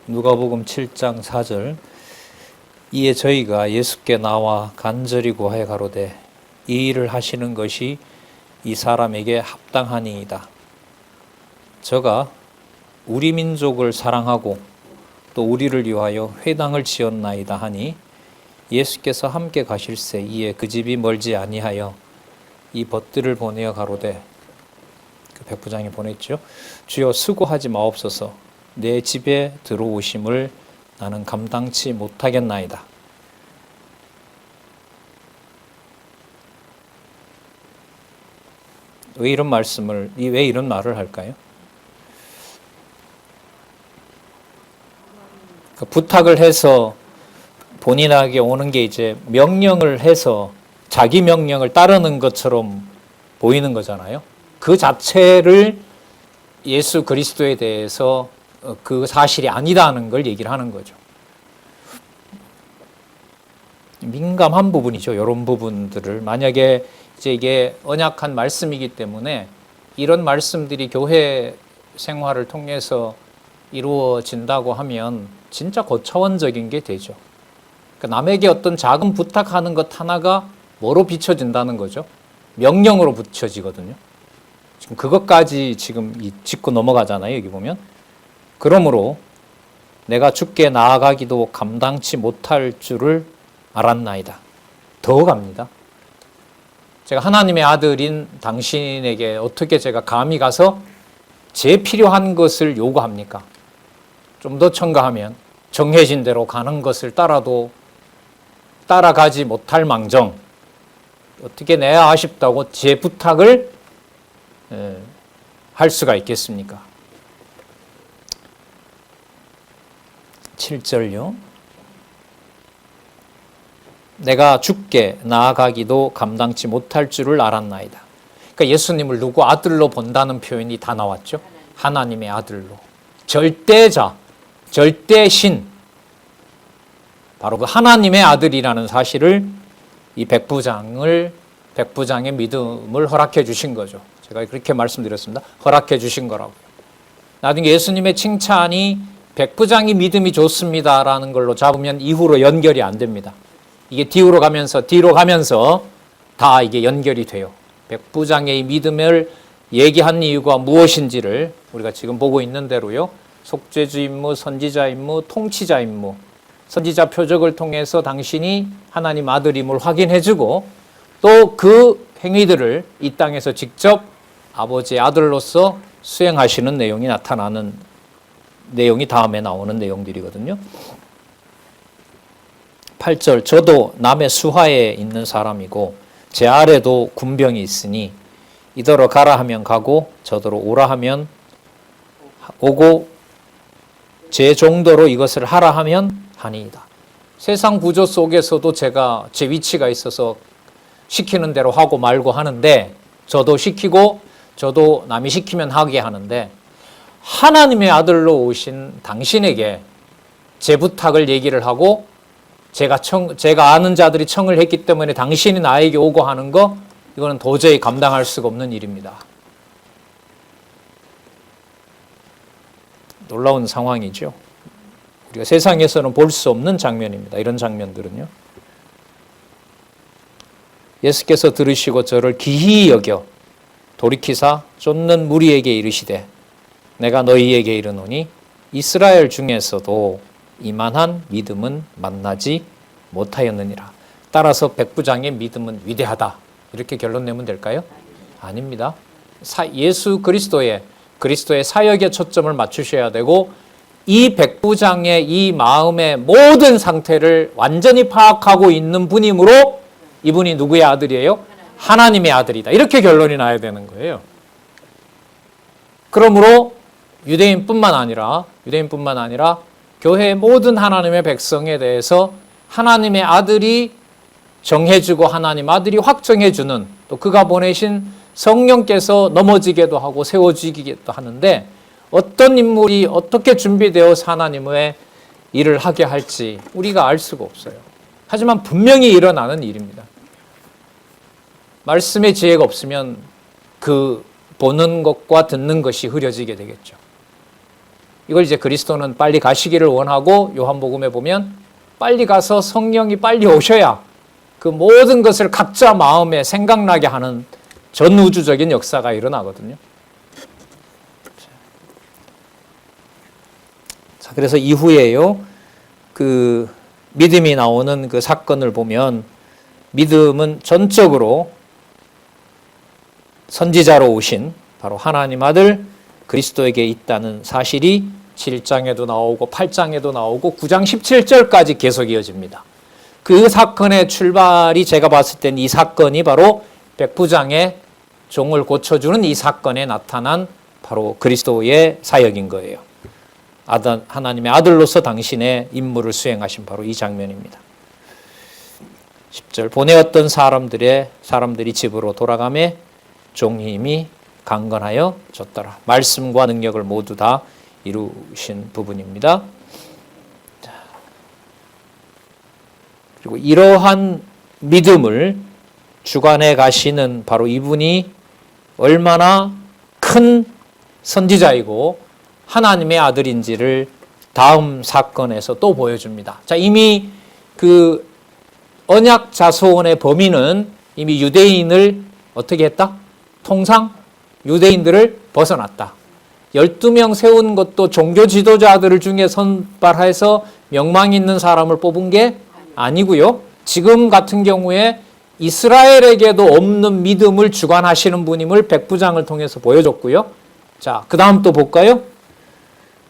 누가복음 7장 4절. 이에 저희가 예수께 나와 간절히 구하여 가로되 이 일을 하시는 것이 이 사람에게 합당하니이다. 저가 우리 민족을 사랑하고 또 우리를 위하여 회당을 지었나이다 하니 예수께서 함께 가실새 이에 그 집이 멀지 아니하여 이 벗들을 보내어 가로되, 그 백부장이 보냈죠. 주여 수고하지 마옵소서. 내 집에 들어오심을 나는 감당치 못하겠나이다. 왜 이런 말을 할까요? 부탁을 해서 본인에게 오는 게 이제 명령을 해서 자기 명령을 따르는 것처럼 보이는 거잖아요. 그 자체를 예수 그리스도에 대해서 그 사실이 아니다는 걸 얘기를 하는 거죠. 민감한 부분이죠. 이런 부분들을 만약에 이제 이게 언약한 말씀이기 때문에 이런 말씀들이 교회 생활을 통해서 이루어진다고 하면 진짜 고차원적인 게 되죠. 그러니까 남에게 어떤 작은 부탁하는 것 하나가 뭐로 비춰진다는 거죠? 명령으로 비춰지거든요. 지금 그것까지 지금 짚고 넘어가잖아요. 여기 보면. 그러므로 내가 주께 나아가기도 감당치 못할 줄을 알았나이다. 더 갑니다. 제가 하나님의 아들인 당신에게 어떻게 제가 감히 가서 제 필요한 것을 요구합니까? 좀 더 첨가하면 정해진 대로 가는 것을 따라가지 못할 망정, 어떻게 내야 아쉽다고 제 부탁을 할 수가 있겠습니까? 7절요. 내가 주께 나아가기도 감당치 못할 줄을 알았나이다. 그러니까 예수님을 누구 아들로 본다는 표현이 다 나왔죠. 하나님의 아들로. 절대자, 절대신. 바로 그 하나님의 아들이라는 사실을 이 백부장의 믿음을 허락해 주신 거죠. 제가 그렇게 말씀드렸습니다. 허락해 주신 거라고. 나중에 예수님의 칭찬이 백부장이 믿음이 좋습니다라는 걸로 잡으면 이후로 연결이 안 됩니다. 이게 뒤로 가면서 다 이게 연결이 돼요. 백부장의 믿음을 얘기한 이유가 무엇인지를 우리가 지금 보고 있는 대로요. 속죄주 임무, 선지자 임무, 통치자 임무, 선지자 표적을 통해서 당신이 하나님 아들임을 확인해주고 또 그 행위들을 이 땅에서 직접 아버지의 아들로서 수행하시는 내용이 나타나는 내용이 다음에 나오는 내용들이거든요. 8절. 저도 남의 수하에 있는 사람이고 제 아래도 군병이 있으니 이더러 가라 하면 가고 저더러 오라 하면 오고 제 정도로 이것을 하라 하면 하니이다. 세상 구조 속에서도 제가 제 위치가 있어서 시키는 대로 하고 말고 하는데 저도 시키고 저도 남이 시키면 하게 하는데 하나님의 아들로 오신 당신에게 제 부탁을 얘기를 하고 제가 아는 자들이 청을 했기 때문에 당신이 나에게 오고 하는 거, 이거는 도저히 감당할 수가 없는 일입니다. 놀라운 상황이죠. 우리가 세상에서는 볼 수 없는 장면입니다. 이런 장면들은요. 예수께서 들으시고 저를 기히 여겨 돌이키사 쫓는 무리에게 이르시되 내가 너희에게 이르노니 이스라엘 중에서도 이만한 믿음은 만나지 못하였느니라. 따라서 백부장의 믿음은 위대하다. 이렇게 결론 내면 될까요? 아닙니다. 예수 그리스도의 사역에 초점을 맞추셔야 되고 이 백부장의 이 마음의 모든 상태를 완전히 파악하고 있는 분이므로 이분이 누구의 아들이에요? 하나님의 아들이다. 이렇게 결론이 나야 되는 거예요. 그러므로 유대인뿐만 아니라 교회의 모든 하나님의 백성에 대해서 하나님의 아들이 정해주고 하나님 아들이 확정해주는, 또 그가 보내신 성령께서 넘어지게도 하고 세워지기도 하는데 어떤 인물이 어떻게 준비되어서 하나님의 일을 하게 할지 우리가 알 수가 없어요. 하지만 분명히 일어나는 일입니다. 말씀의 지혜가 없으면 그 보는 것과 듣는 것이 흐려지게 되겠죠. 이걸 이제 그리스도는 빨리 가시기를 원하고 요한복음에 보면 빨리 가서 성령이 빨리 오셔야 그 모든 것을 각자 마음에 생각나게 하는 전우주적인 역사가 일어나거든요. 자, 그래서 이후에요, 그 믿음이 나오는 그 사건을 보면 믿음은 전적으로 선지자로 오신 바로 하나님 아들 그리스도에게 있다는 사실이 7장에도 나오고 8장에도 나오고 9장 17절까지 계속 이어집니다. 그 사건의 출발이 제가 봤을 땐 이 사건이 바로 백부장의 종을 고쳐주는 이 사건에 나타난 바로 그리스도의 사역인 거예요. 하나님의 아들로서 당신의 임무를 수행하신 바로 이 장면입니다. 10절 보내었던 사람들이 집으로 돌아가매 종이 이미 강건하여 졌더라. 말씀과 능력을 모두 다 이루신 부분입니다. 그리고 이러한 믿음을 주관해 가시는 바로 이분이 얼마나 큰 선지자이고 하나님의 아들인지를 다음 사건에서 또 보여줍니다. 자, 이미 그 언약 자손의 범위는 이미 유대인을 어떻게 했다? 통상 유대인들을 벗어났다. 12명 세운 것도 종교 지도자들 중에 선발해서 명망 있는 사람을 뽑은 게 아니고요. 지금 같은 경우에 이스라엘에게도 없는 믿음을 주관하시는 분임을 백부장을 통해서 보여줬고요. 자, 그 다음 또 볼까요?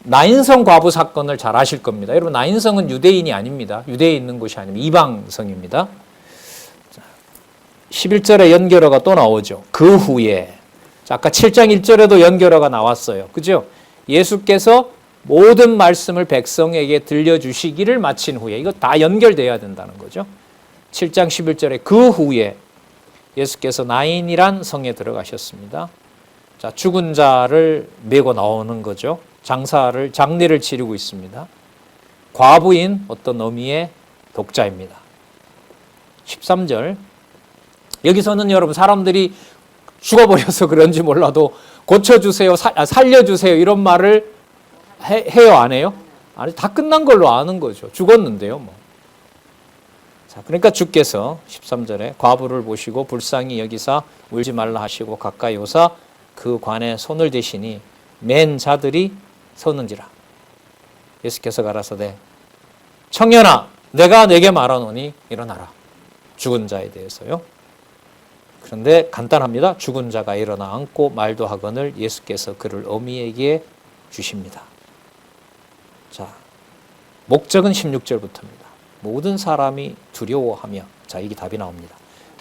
나인성 과부 사건을 잘 아실 겁니다. 여러분, 나인성은 유대인이 아닙니다. 유대에 있는 곳이 아닙니다. 이방성입니다. 11절에 연결어가 또 나오죠. 그 후에. 자, 아까 7장 1절에도 연결어가 나왔어요. 그죠? 예수께서 모든 말씀을 백성에게 들려주시기를 마친 후에. 이거 다 연결돼야 된다는 거죠. 7장 11절에 그 후에 예수께서 나인이란 성에 들어가셨습니다. 자, 죽은 자를 메고 나오는 거죠. 장례를 치르고 있습니다. 과부인 어떤 어미의 독자입니다. 13절. 여기서는 여러분 사람들이 죽어버려서 그런지 몰라도 고쳐주세요, 살려주세요 이런 말을 해요, 안 해요? 아니, 다 끝난 걸로 아는 거죠. 죽었는데요, 뭐. 자, 그러니까 주께서 13절에 과부를 보시고 불쌍히 여기사 울지 말라 하시고 가까이 오사 그 관에 손을 대시니 맨 자들이 서는지라. 예수께서 가라사대 청년아 내가 내게 말하노니 일어나라. 죽은 자에 대해서요. 그런데 간단합니다. 죽은 자가 일어나 앉고 말도 하거늘 예수께서 그를 어미에게 주십니다. 자, 목적은 16절부터입니다. 모든 사람이 두려워하며, 자, 이게 답이 나옵니다.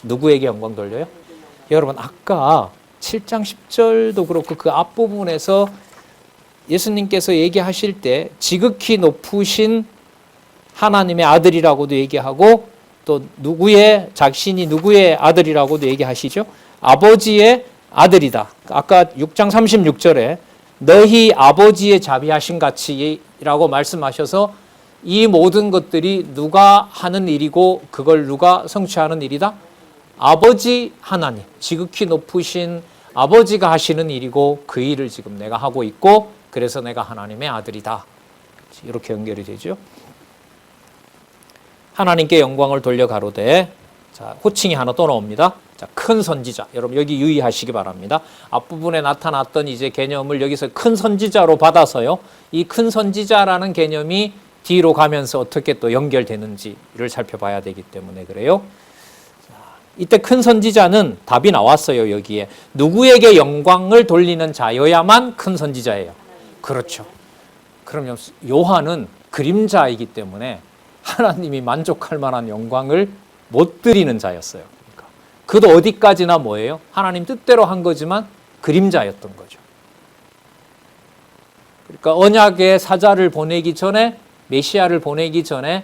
누구에게 영광 돌려요? 여러분, 아까 7장 10절도 그렇고 그 앞부분에서 예수님께서 얘기하실 때 지극히 높으신 하나님의 아들이라고도 얘기하고 또 자신이 누구의 아들이라고도 얘기하시죠? 아버지의 아들이다. 아까 6장 36절에 너희 아버지의 자비하신 같이라고 말씀하셔서 이 모든 것들이 누가 하는 일이고 그걸 누가 성취하는 일이다? 아버지 하나님, 지극히 높으신 아버지가 하시는 일이고 그 일을 지금 내가 하고 있고 그래서 내가 하나님의 아들이다. 이렇게 연결이 되죠. 하나님께 영광을 돌려 가로되, 자, 호칭이 하나 또 나옵니다. 자, 큰 선지자. 여러분 여기 유의하시기 바랍니다. 앞부분에 나타났던 이제 개념을 여기서 큰 선지자로 받아서요. 이 큰 선지자라는 개념이 뒤로 가면서 어떻게 또 연결되는지를 살펴봐야 되기 때문에 그래요. 자, 이때 큰 선지자는 답이 나왔어요. 여기에 누구에게 영광을 돌리는 자여야만 큰 선지자예요. 그렇죠. 그럼 요한은 그림자이기 때문에 하나님이 만족할 만한 영광을 못 드리는 자였어요. 그러니까 그도 어디까지나 뭐예요? 하나님 뜻대로 한 거지만 그림자였던 거죠. 그러니까 언약의 사자를 보내기 전에, 메시아를 보내기 전에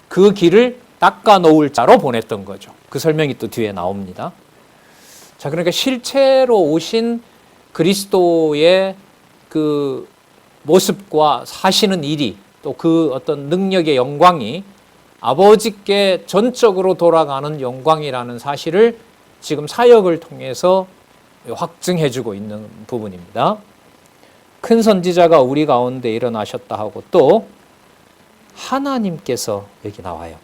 그 길을 닦아 놓을 자로 보냈던 거죠. 그 설명이 또 뒤에 나옵니다. 자, 그러니까 실체로 오신 그리스도의 그 모습과 하시는 일이 또 그 어떤 능력의 영광이 아버지께 전적으로 돌아가는 영광이라는 사실을 지금 사역을 통해서 확증해주고 있는 부분입니다. 큰 선지자가 우리 가운데 일어나셨다 하고 또 하나님께서 여기 나와요.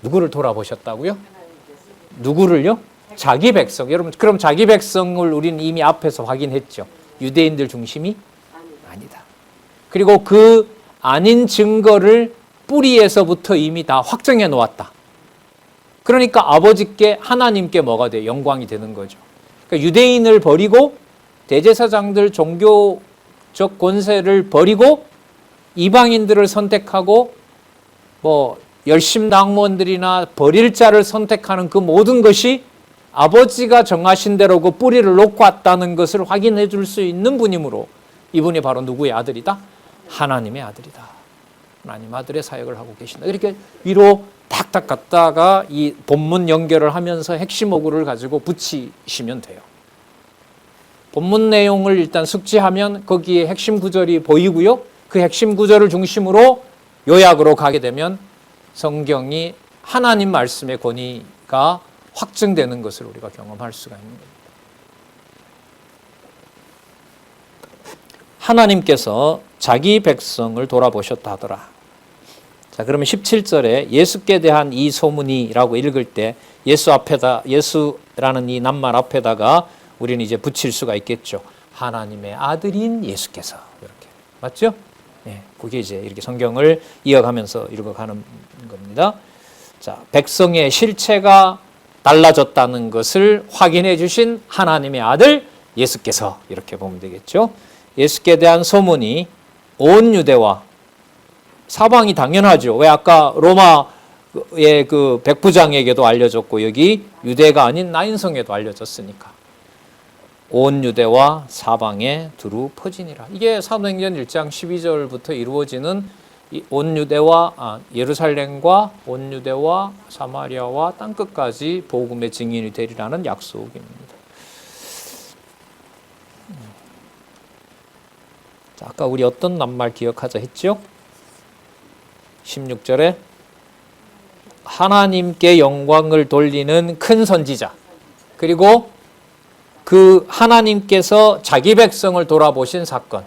누구를 돌아보셨다고요? 누구를요? 자기 백성. 여러분, 그럼 자기 백성을 우리는 이미 앞에서 확인했죠. 유대인들 중심이 아니다. 그리고 그 아닌 증거를 뿌리에서부터 이미 다 확정해 놓았다. 그러니까 아버지께 하나님께 뭐가 돼요? 영광이 되는 거죠. 그러니까 유대인을 버리고 대제사장들 종교적 권세를 버리고 이방인들을 선택하고 뭐 열심당원들이나 버릴 자를 선택하는 그 모든 것이 아버지가 정하신 대로 그 뿌리를 놓고 왔다는 것을 확인해 줄 수 있는 분이므로 이분이 바로 누구의 아들이다? 하나님의 아들이다. 하나님 아들의 사역을 하고 계신다. 이렇게 위로 탁탁 갔다가 이 본문 연결을 하면서 핵심 어구를 가지고 붙이시면 돼요. 본문 내용을 일단 숙지하면 거기에 핵심 구절이 보이고요. 그 핵심 구절을 중심으로 요약으로 가게 되면 성경이 하나님 말씀의 권위가 확증되는 것을 우리가 경험할 수가 있는 겁니다. 하나님께서 자기 백성을 돌아보셨다 하더라. 자, 그러면 17절에 예수께 대한 이 소문이라고 읽을 때 예수 앞에다, 예수라는 이 낱말 앞에다가 우리는 이제 붙일 수가 있겠죠. 하나님의 아들인 예수께서. 이렇게. 맞죠? 네, 그게 이제 이렇게 성경을 이어가면서 읽어가는 겁니다. 자, 백성의 실체가 달라졌다는 것을 확인해 주신 하나님의 아들 예수께서 이렇게 보면 되겠죠. 예수께 대한 소문이 온 유대와 사방이 당연하죠. 왜 아까 로마의 그 백부장에게도 알려졌고 여기 유대가 아닌 나인성에도 알려졌으니까. 온 유대와 사방에 두루 퍼지니라. 이게 사도행전 1장 12절부터 이루어지는 온 유대와 예루살렘과 온 유대와 사마리아와 땅끝까지 복음의 증인이 되리라는 약속입니다. 자, 아까 우리 어떤 낱말 기억하자 했죠? 16절에 하나님께 영광을 돌리는 큰 선지자, 그리고 그 하나님께서 자기 백성을 돌아보신 사건.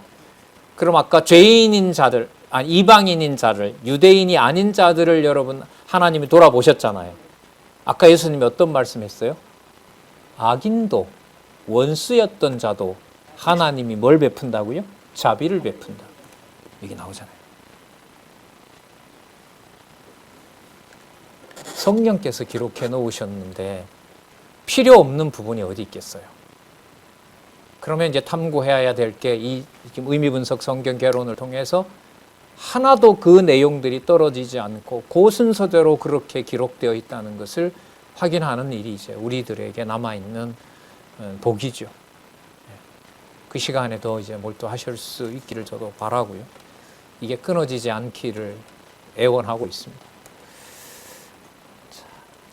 그럼 아까 죄인인 자들, 이방인인 자를, 유대인이 아닌 자들을 여러분 하나님이 돌아보셨잖아요. 아까 예수님이 어떤 말씀했어요? 악인도 원수였던 자도 하나님이 뭘 베푼다고요? 자비를 베푼다. 여기 나오잖아요. 성령께서 기록해 놓으셨는데 필요 없는 부분이 어디 있겠어요? 그러면 이제 탐구해야 될 게 이 의미 분석 성경 개론을 통해서 하나도 그 내용들이 떨어지지 않고 그 순서대로 그렇게 기록되어 있다는 것을 확인하는 일이 이제 우리들에게 남아있는 복이죠. 그 시간에도 이제 몰두하실 수 있기를 저도 바라고요. 이게 끊어지지 않기를 애원하고 있습니다.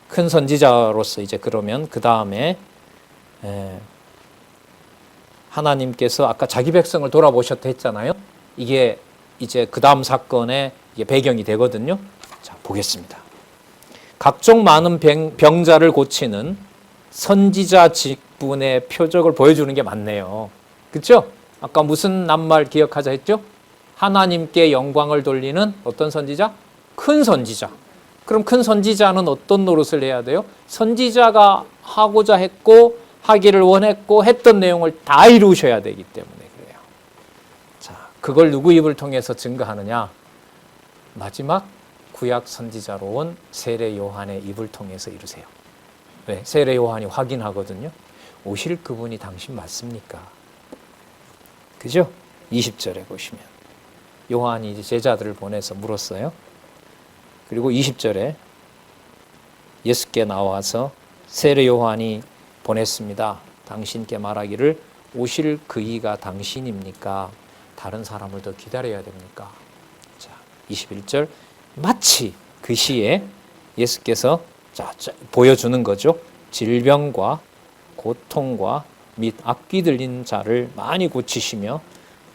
큰 선지자로서 이제 그러면 그 다음에 하나님께서 아까 자기 백성을 돌아보셨다 했잖아요. 이게 이제 그 다음 사건의 이게 배경이 되거든요. 자, 보겠습니다. 각종 많은 병자를 고치는 선지자 직분의 표적을 보여주는 게 맞네요. 그렇죠? 아까 무슨 낱말 기억하자 했죠? 하나님께 영광을 돌리는 어떤 선지자? 큰 선지자. 그럼 큰 선지자는 어떤 노릇을 해야 돼요? 선지자가 하고자 했고 하기를 원했고 했던 내용을 다 이루셔야 되기 때문에 그래요. 자, 그걸 누구 입을 통해서 증거하느냐? 마지막 구약 선지자로 온 세례 요한의 입을 통해서 이루세요. 왜? 세례 요한이 확인하거든요. 오실 그분이 당신 맞습니까? 그죠? 20절에 보시면 요한이 이제 제자들을 보내서 물었어요. 그리고 20절에 예수께 나와서 세례 요한이 보냈습니다. 당신께 말하기를 오실 그이가 당신입니까? 다른 사람을 더 기다려야 됩니까? 자, 21절 마치 그 시에 예수께서 보여주는 거죠. 질병과 고통과 및 악귀 들린 자를 많이 고치시며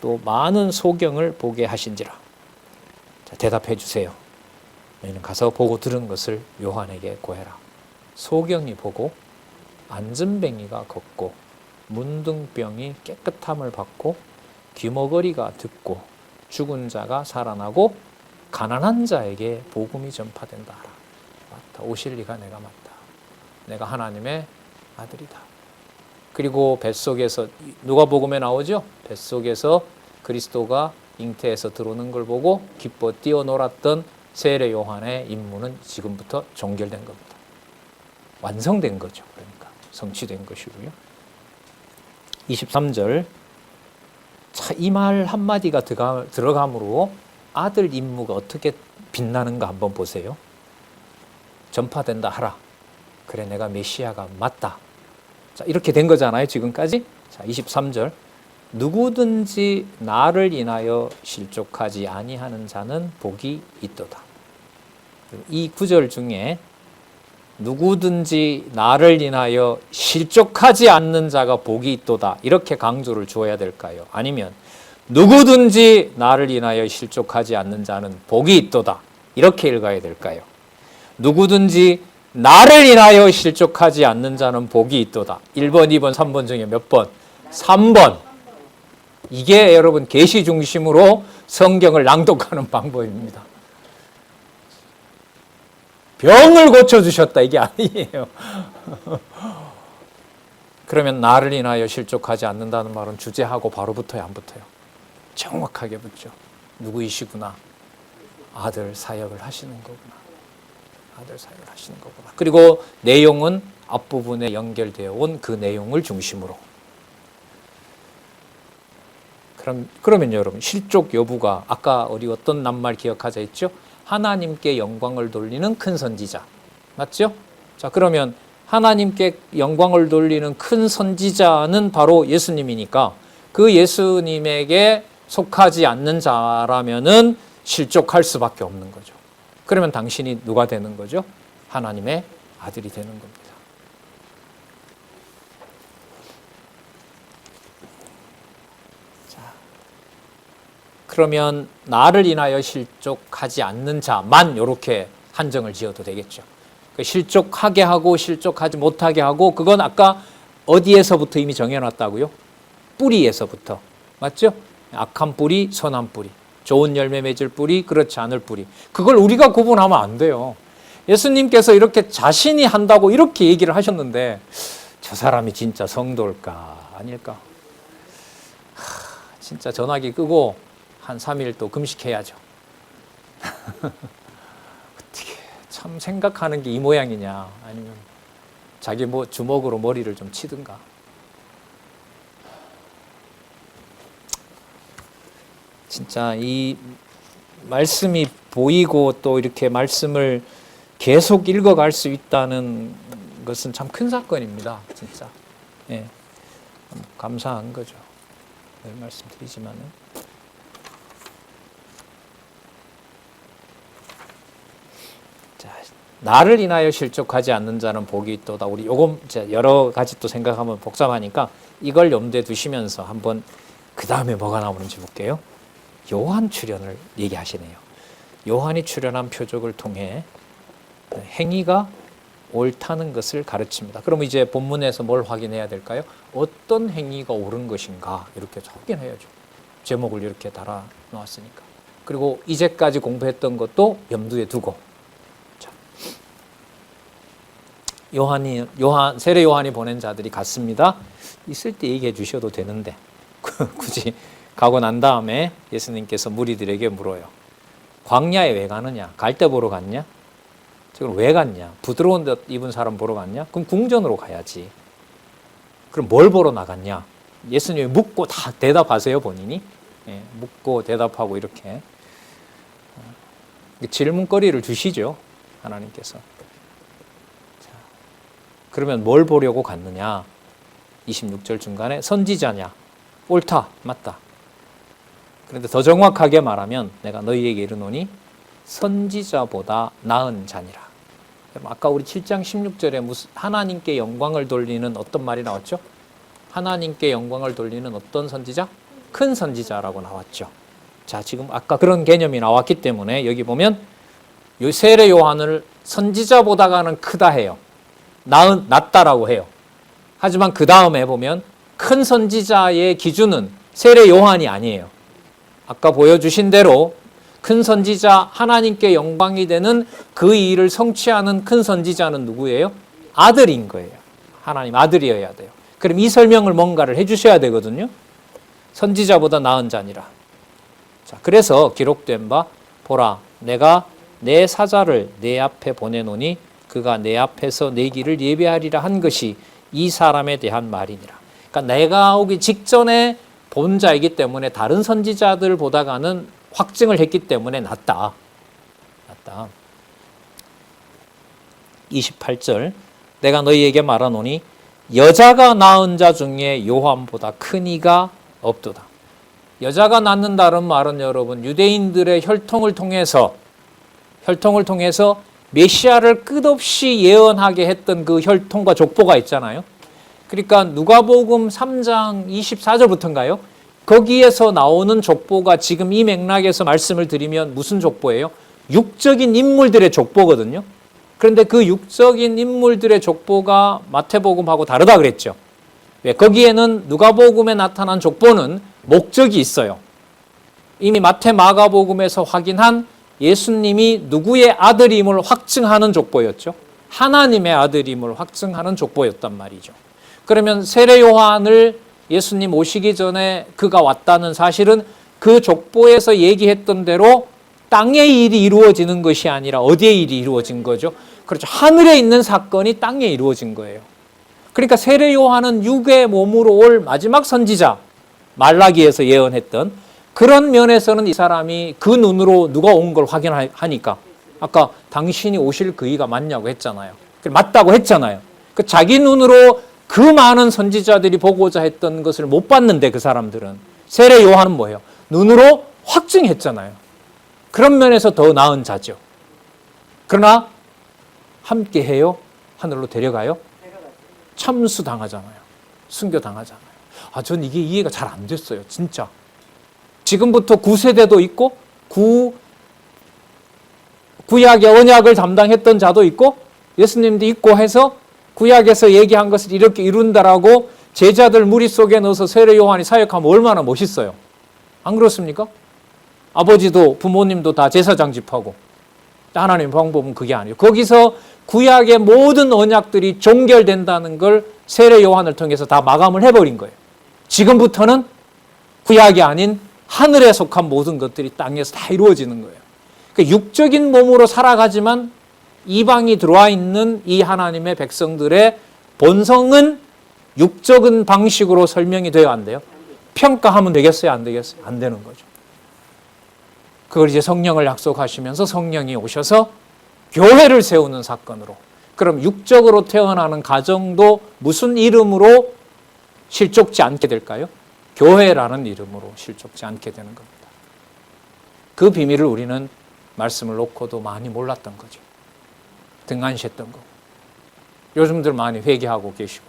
또 많은 소경을 보게 하신지라. 자, 대답해 주세요. 너희는 가서 보고 들은 것을 요한에게 고해라. 소경이 보고 안전뱅이가 걷고 문둥병이 깨끗함을 받고 귀머거리가 듣고 죽은 자가 살아나고 가난한 자에게 복음이 전파된다 하라. 맞다. 오실 리가 내가 맞다. 내가 하나님의 아들이다. 그리고 뱃속에서 누가복음에 나오죠. 뱃속에서 그리스도가 잉태에서 들어오는 걸 보고 기뻐 뛰어놀았던 세례 요한의 임무는 지금부터 종결된 겁니다. 완성된 거죠. 그러니까 성취된 것이고요. 23절 이 말 한마디가 들어감으로 아들 임무가 어떻게 빛나는가 한번 보세요. 전파된다 하라. 그래 내가 메시아가 맞다. 자, 이렇게 된 거잖아요. 지금까지. 자, 23절 누구든지 나를 인하여 실족하지 아니하는 자는 복이 있도다. 이 구절 중에 누구든지 나를 인하여 실족하지 않는 자가 복이 있도다. 이렇게 강조를 주어야 될까요? 아니면 누구든지 나를 인하여 실족하지 않는 자는 복이 있도다. 이렇게 읽어야 될까요? 누구든지 나를 인하여 실족하지 않는 자는 복이 있도다. 1번, 2번, 3번 중에 몇 번? 3번. 이게 여러분 계시 중심으로 성경을 낭독하는 방법입니다. 병을 고쳐주셨다 이게 아니에요. 그러면 나를 인하여 실족하지 않는다는 말은 주제하고 바로 붙어요, 안 붙어요? 정확하게 붙죠. 누구이시구나. 아들 사역을 하시는 거구나. 아들 사역을 하시는 거구나. 그리고 내용은 앞부분에 연결되어 온 그 내용을 중심으로. 그러면 여러분 실족 여부가 아까 우리 어떤 낱말 기억하자 했죠? 하나님께 영광을 돌리는 큰 선지자. 맞죠? 자, 그러면 하나님께 영광을 돌리는 큰 선지자는 바로 예수님이니까 그 예수님에게 속하지 않는 자라면은 실족할 수밖에 없는 거죠. 그러면 당신이 누가 되는 거죠? 하나님의 아들이 되는 겁니다. 자, 그러면 나를 인하여 실족하지 않는 자만 이렇게 한정을 지어도 되겠죠. 실족하게 하고 실족하지 못하게 하고 그건 아까 어디에서부터 이미 정해놨다고요? 뿌리에서부터. 맞죠? 악한 뿌리, 선한 뿌리. 좋은 열매 맺을 뿌리, 그렇지 않을 뿌리. 그걸 우리가 구분하면 안 돼요. 예수님께서 이렇게 자신이 한다고 이렇게 얘기를 하셨는데 저 사람이 진짜 성도일까 아닐까? 진짜 전화기 끄고 한 3일 또 금식해야죠. 어떻게 참 생각하는 게 이 모양이냐, 아니면 자기 뭐 주먹으로 머리를 좀 치든가. 진짜 이 말씀이 보이고 또 이렇게 말씀을 계속 읽어갈 수 있다는 것은 참 큰 사건입니다. 진짜. 예, 감사한 거죠. 늘 말씀드리지만은. 자, 나를 인하여 실족하지 않는 자는 복이 있도다. 우리 요거 여러 가지 또 생각하면 복잡하니까 이걸 염두에 두시면서 한번 그 다음에 뭐가 나오는지 볼게요. 요한 출현을 얘기하시네요. 요한이 출현한 표적을 통해 행위가 옳다는 것을 가르칩니다. 그럼 이제 본문에서 뭘 확인해야 될까요? 어떤 행위가 옳은 것인가 이렇게 확인해야죠. 제목을 이렇게 달아 놓았으니까. 그리고 이제까지 공부했던 것도 염두에 두고. 자, 세례 요한이 보낸 자들이 갔습니다. 있을 때 얘기해 주셔도 되는데 굳이 가고 난 다음에 예수님께서 무리들에게 물어요. 광야에 왜 가느냐? 갈대 보러 갔냐? 지금 왜 갔냐? 부드러운 데 입은 사람 보러 갔냐? 그럼 궁전으로 가야지. 그럼 뭘 보러 나갔냐? 예수님이 묻고 다 대답하세요, 본인이. 예, 묻고 대답하고 이렇게. 질문거리를 주시죠, 하나님께서. 자, 그러면 뭘 보려고 갔느냐? 26절 중간에 선지자냐? 옳다, 맞다. 그런데 더 정확하게 말하면 내가 너희에게 이르노니 선지자보다 나은 자니라. 아까 우리 7장 16절에 무슨 하나님께 영광을 돌리는 어떤 말이 나왔죠? 하나님께 영광을 돌리는 어떤 선지자? 큰 선지자라고 나왔죠. 자, 지금 아까 그런 개념이 나왔기 때문에 여기 보면 세례 요한을 선지자보다가는 크다 해요. 낫다라고 해요. 하지만 그 다음에 보면 큰 선지자의 기준은 세례 요한이 아니에요. 아까 보여주신 대로 큰 선지자, 하나님께 영광이 되는 그 일을 성취하는 큰 선지자는 누구예요? 아들인 거예요. 하나님 아들이어야 돼요. 그럼 이 설명을 뭔가를 해주셔야 되거든요. 선지자보다 나은 자니라. 자, 그래서 기록된 바 보라 내가 내 사자를 내 앞에 보내노니 그가 내 앞에서 내 길을 예비하리라 한 것이 이 사람에 대한 말이니라. 그러니까 내가 오기 직전에 본 자이기 때문에 다른 선지자들보다는 확증을 했기 때문에 낫다. 28절 내가 너희에게 말하노니 여자가 낳은 자 중에 요한보다 큰 이가 없도다. 여자가 낳는다는 말은 여러분 유대인들의 혈통을 통해서 메시아를 끝없이 예언하게 했던 그 혈통과 족보가 있잖아요. 그러니까 누가복음 3장 24절부터인가요? 거기에서 나오는 족보가 지금 이 맥락에서 말씀을 드리면 무슨 족보예요? 육적인 인물들의 족보거든요. 그런데 그 육적인 인물들의 족보가 마태복음하고 다르다 그랬죠. 왜? 거기에는 누가복음에 나타난 족보는 목적이 있어요. 이미 마태 마가복음에서 확인한 예수님이 누구의 아들임을 확증하는 족보였죠. 하나님의 아들임을 확증하는 족보였단 말이죠. 그러면 세례 요한을 예수님 오시기 전에 그가 왔다는 사실은 그 족보에서 얘기했던 대로 땅의 일이 이루어지는 것이 아니라 어디의 일이 이루어진 거죠? 그렇죠. 하늘에 있는 사건이 땅에 이루어진 거예요. 그러니까 세례 요한은 육의 몸으로 올 마지막 선지자, 말라기에서 예언했던 그런 면에서는 이 사람이 그 눈으로 누가 온 걸 확인하니까 아까 당신이 오실 그이가 맞냐고 했잖아요. 맞다고 했잖아요. 그 자기 눈으로 그 많은 선지자들이 보고자 했던 것을 못 봤는데 그 사람들은 세례 요한은 뭐예요? 눈으로 확증했잖아요. 그런 면에서 더 나은 자죠. 그러나 함께 해요? 하늘로 데려가요? 참수 당하잖아요. 순교 당하잖아요. 전 이게 이해가 잘 안 됐어요. 진짜. 지금부터 9세대도 있고 구약의 언약을 담당했던 자도 있고 예수님도 있고 해서 구약에서 얘기한 것을 이렇게 이룬다라고 제자들 무리 속에 넣어서 세례 요한이 사역하면 얼마나 멋있어요. 안 그렇습니까? 아버지도 부모님도 다 제사장 집하고 하나님의 방법은 그게 아니에요. 거기서 구약의 모든 언약들이 종결된다는 걸 세례 요한을 통해서 다 마감을 해버린 거예요. 지금부터는 구약이 아닌 하늘에 속한 모든 것들이 땅에서 다 이루어지는 거예요. 그러니까 육적인 몸으로 살아가지만 이방이 들어와 있는 이 하나님의 백성들의 본성은 육적인 방식으로 설명이 돼야 안 돼요? 평가하면 되겠어요? 안 되겠어요? 안 되는 거죠. 그걸 이제 성령을 약속하시면서 성령이 오셔서 교회를 세우는 사건으로. 그럼 육적으로 태어나는 가정도 무슨 이름으로 실족지 않게 될까요? 교회라는 이름으로 실족지 않게 되는 겁니다. 그 비밀을 우리는 말씀을 놓고도 많이 몰랐던 거죠. 등한시했던 거. 요즘들 많이 회개하고 계시고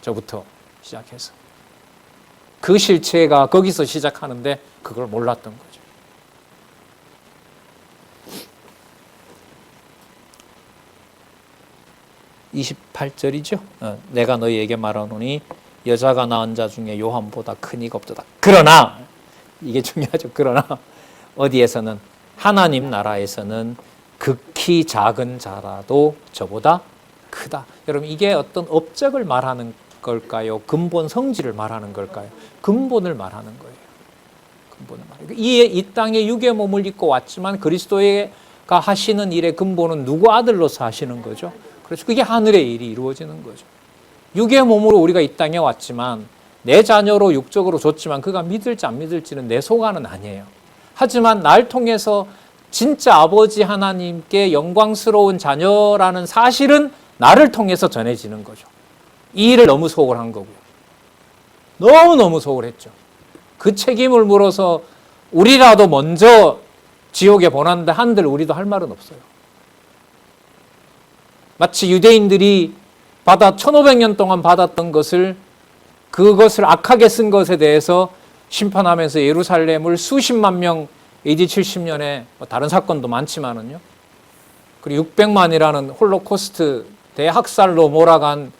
저부터 시작해서 그 실체가 거기서 시작하는데 그걸 몰랐던 거죠. 28절이죠. 내가 너희에게 말하노니 여자가 낳은 자 중에 요한보다 큰 이가 없도다. 그러나 이게 중요하죠. 그러나 어디에서는 하나님 나라에서는 극히 작은 자라도 저보다 크다. 여러분 이게 어떤 업적을 말하는 걸까요? 근본 성질을 말하는 걸까요? 근본을 말하는 거예요. 근본을 말하는 거예요. 이 땅에 육의 몸을 입고 왔지만 그리스도가 하시는 일의 근본은 누구 아들로서 하시는 거죠? 그렇죠. 그게 하늘의 일이 이루어지는 거죠. 육의 몸으로 우리가 이 땅에 왔지만 내 자녀로 육적으로 줬지만 그가 믿을지 안 믿을지는 내 소관은 아니에요. 하지만 날 통해서 진짜 아버지 하나님께 영광스러운 자녀라는 사실은 나를 통해서 전해지는 거죠. 이 일을 너무 소홀한 거고요. 너무너무 소홀했죠. 그 책임을 물어서 우리라도 먼저 지옥에 보냈는데 한들 우리도 할 말은 없어요. 마치 유대인들이 1500년 동안 받았던 것을 그것을 악하게 쓴 것에 대해서 심판하면서 예루살렘을 수십만 명 AD 70년에 다른 사건도 많지만은요. 그리고 600만이라는 홀로코스트 대학살로 몰아간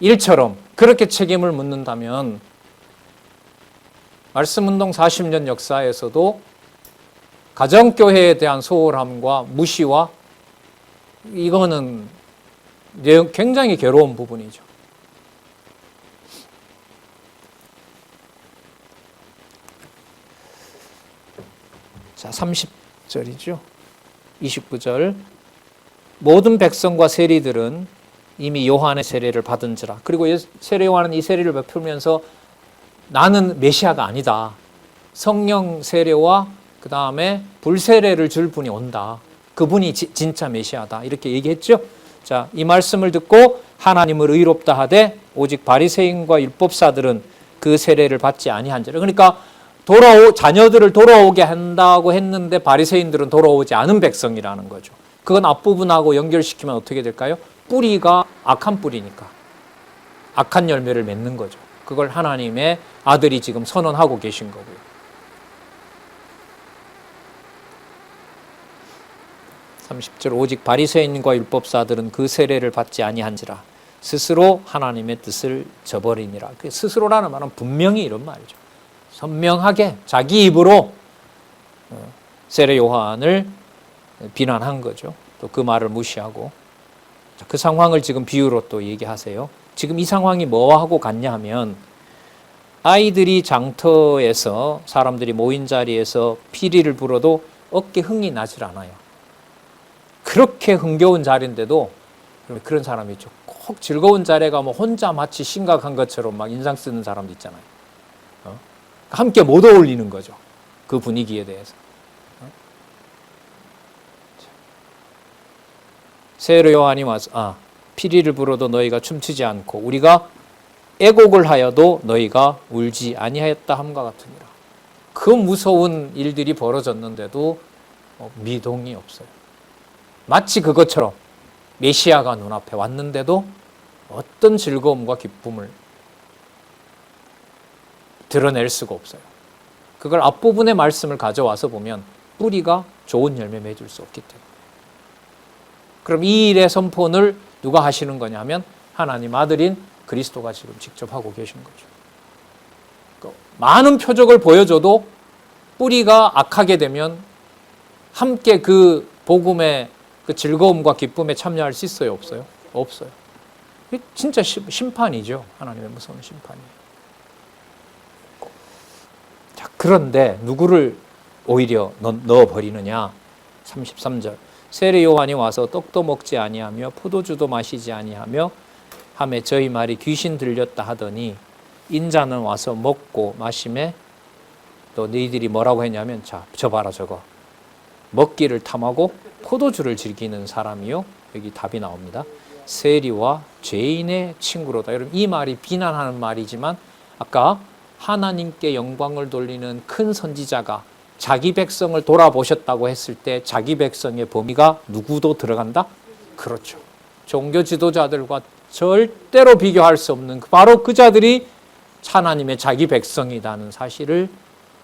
일처럼 그렇게 책임을 묻는다면 말씀운동 40년 역사에서도 가정교회에 대한 소홀함과 무시와 이거는 굉장히 괴로운 부분이죠. 자, 30절이죠. 29절. 모든 백성과 세리들은 이미 요한의 세례를 받은지라. 그리고 세례 요한은 이 세례를 베풀면서 나는 메시아가 아니다. 성령 세례와 그 다음에 불세례를 줄 분이 온다. 그분이 진짜 메시아다. 이렇게 얘기했죠. 자, 이 말씀을 듣고 하나님을 의롭다 하되 오직 바리새인과 율법사들은 그 세례를 받지 아니한지라. 그러니까 자녀들을 돌아오게 한다고 했는데 바리새인들은 돌아오지 않은 백성이라는 거죠. 그건 앞부분하고 연결시키면 어떻게 될까요? 뿌리가 악한 뿌리니까 악한 열매를 맺는 거죠. 그걸 하나님의 아들이 지금 선언하고 계신 거고요. 30절. 오직 바리새인과 율법사들은 그 세례를 받지 아니한지라 스스로 하나님의 뜻을 저버리니라. 스스로라는 말은 분명히 이런 말이죠. 선명하게 자기 입으로 세례 요한을 비난한 거죠. 또 그 말을 무시하고. 그 상황을 지금 비유로 또 얘기하세요. 지금 이 상황이 뭐하고 같냐 하면 아이들이 장터에서 사람들이 모인 자리에서 피리를 불어도 어깨 흥이 나질 않아요. 그렇게 흥겨운 자리인데도 그런 사람이 있죠. 꼭 즐거운 자리에 가면 혼자 마치 심각한 것처럼 막 인상 쓰는 사람도 있잖아요. 함께 못 어울리는 거죠. 그 분위기에 대해서. 세례 요한이 와서 피리를 불어도 너희가 춤추지 않고 우리가 애곡을 하여도 너희가 울지 아니하였다 함과 같으니라. 그 무서운 일들이 벌어졌는데도 미동이 없어요. 마치 그것처럼 메시아가 눈앞에 왔는데도 어떤 즐거움과 기쁨을 드러낼 수가 없어요. 그걸 앞부분의 말씀을 가져와서 보면 뿌리가 좋은 열매 맺을 수 없기 때문에. 그럼 이 일의 선포를 누가 하시는 거냐면 하나님 아들인 그리스도가 지금 직접 하고 계신 거죠. 많은 표적을 보여줘도 뿌리가 악하게 되면 함께 그 복음의 그 즐거움과 기쁨에 참여할 수 있어요? 없어요? 없어요. 진짜 심판이죠. 하나님의 무서운 심판이에요. 자, 그런데 누구를 오히려 넣어버리느냐? 33절. 세례 요한이 와서 떡도 먹지 아니하며 포도주도 마시지 아니하며 하매 저희 말이 귀신 들렸다 하더니 인자는 와서 먹고 마시매 또 너희들이 뭐라고 했냐면 자, 저 봐라 저거. 먹기를 탐하고 포도주를 즐기는 사람이요. 여기 답이 나옵니다. 세리와 죄인의 친구로다. 여러분 이 말이 비난하는 말이지만 아까 하나님께 영광을 돌리는 큰 선지자가 자기 백성을 돌아보셨다고 했을 때 자기 백성의 범위가 누구도 들어간다? 그렇죠. 종교 지도자들과 절대로 비교할 수 없는 바로 그 자들이 하나님의 자기 백성이라는 사실을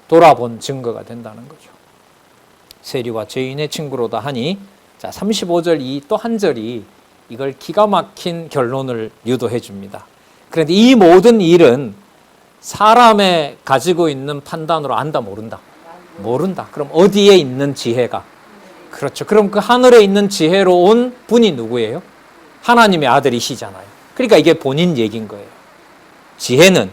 돌아본 증거가 된다는 거죠. 세리와 죄인의 친구로다 하니 자 35절 이 또 한 절이 이걸 기가 막힌 결론을 유도해 줍니다. 그런데 이 모든 일은 사람의 가지고 있는 판단으로 안다 모른다. 모른다. 그럼 어디에 있는 지혜가? 그렇죠. 그럼 그 하늘에 있는 지혜로 온 분이 누구예요? 하나님의 아들이시잖아요. 그러니까 이게 본인 얘기인 거예요. 지혜는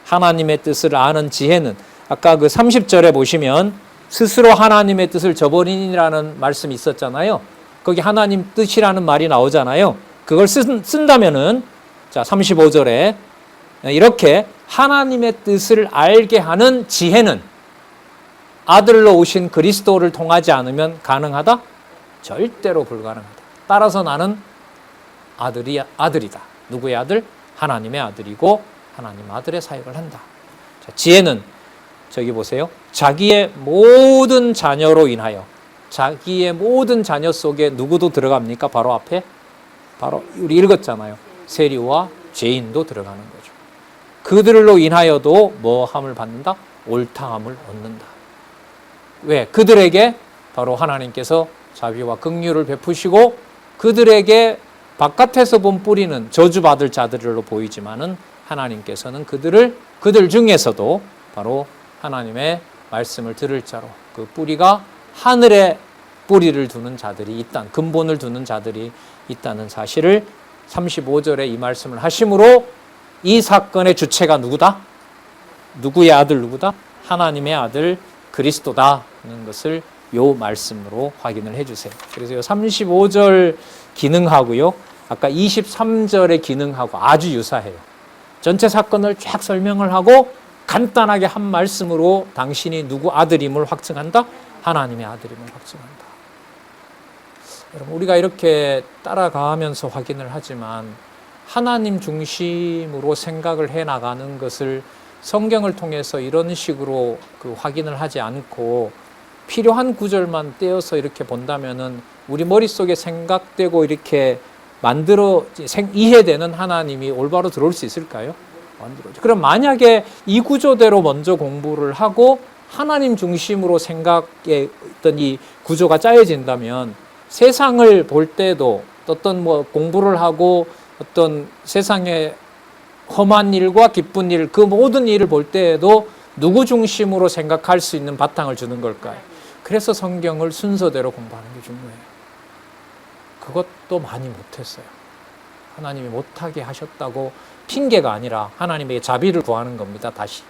하나님의 뜻을 아는 지혜는 아까 그 30절에 보시면 스스로 하나님의 뜻을 저버리니라는 말씀이 있었잖아요. 거기 하나님 뜻이라는 말이 나오잖아요. 그걸 쓴다면은 자 35절에 이렇게 하나님의 뜻을 알게 하는 지혜는 아들로 오신 그리스도를 통하지 않으면 가능하다? 절대로 불가능하다. 따라서 나는 아들이다. 누구의 아들? 하나님의 아들이고 하나님 아들의 사역을 한다. 자, 지혜는 저기 보세요. 자기의 모든 자녀로 인하여 자기의 모든 자녀 속에 누구도 들어갑니까? 바로 앞에 바로 우리 읽었잖아요. 세리와 죄인도 들어가는 거죠. 그들로 인하여도 뭐함을 받는다? 옳다함을 얻는다. 왜? 그들에게 바로 하나님께서 자비와 긍휼을 베푸시고 그들에게 바깥에서 본 뿌리는 저주받을 자들로 보이지만은 하나님께서는 그들 중에서도 바로 하나님의 말씀을 들을 자로 그 뿌리가 하늘에 뿌리를 두는 자들이 있다, 근본을 두는 자들이 있다는 사실을 35절에 이 말씀을 하심으로 이 사건의 주체가 누구다? 누구의 아들 누구다? 하나님의 아들 그리스도다는 것을 요 말씀으로 확인을 해주세요. 그래서 요 35절 기능하고요, 아까 23절의 기능하고 아주 유사해요. 전체 사건을 쫙 설명을 하고 간단하게 한 말씀으로 당신이 누구 아들임을 확증한다? 하나님의 아들임을 확증한다. 여러분, 우리가 이렇게 따라가면서 확인을 하지만 하나님 중심으로 생각을 해나가는 것을 성경을 통해서 이런 식으로 확인을 하지 않고 필요한 구절만 떼어서 이렇게 본다면은 우리 머릿속에 생각되고 이렇게 이해되는 하나님이 올바로 들어올 수 있을까요? 안 들어오죠. 그럼 만약에 이 구조대로 먼저 공부를 하고 하나님 중심으로 생각의 어떤 이 구조가 짜여진다면 세상을 볼 때도 어떤 공부를 하고 어떤 세상의 험한 일과 기쁜 일, 그 모든 일을 볼 때에도 누구 중심으로 생각할 수 있는 바탕을 주는 걸까요? 그래서 성경을 순서대로 공부하는 게 중요해요. 그것도 많이 못했어요. 하나님이 못하게 하셨다고 핑계가 아니라 하나님의 자비를 구하는 겁니다. 다시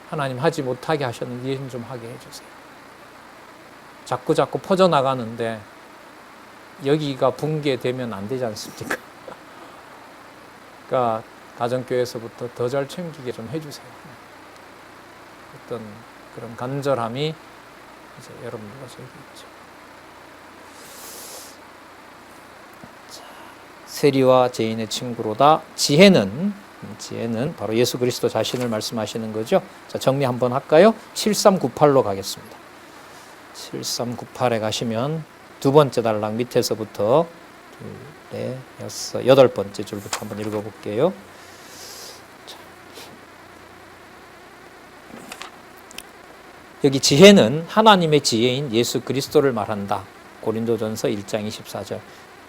하나님 하지 못하게 하셨는데 이해는 좀 하게 해주세요. 자꾸 퍼져나가는데 여기가 붕괴되면 안 되지 않습니까? 그러니까 가정교회에서부터 더 잘 챙기게 좀 해주세요. 어떤 그런 간절함이 이제 여러분들과 저에게 있죠. 세리와 죄인의 친구로다. 지혜는 바로 예수 그리스도 자신을 말씀하시는 거죠. 자, 정리 한번 할까요? 7398로 가겠습니다. 7398에 가시면 두 번째 단락 밑에서부터 둘, 넷, 여섯, 여덟 번째 줄부터 한번 읽어볼게요. 여기 지혜는 하나님의 지혜인 예수 그리스도를 말한다. 고린도전서 1장 24절.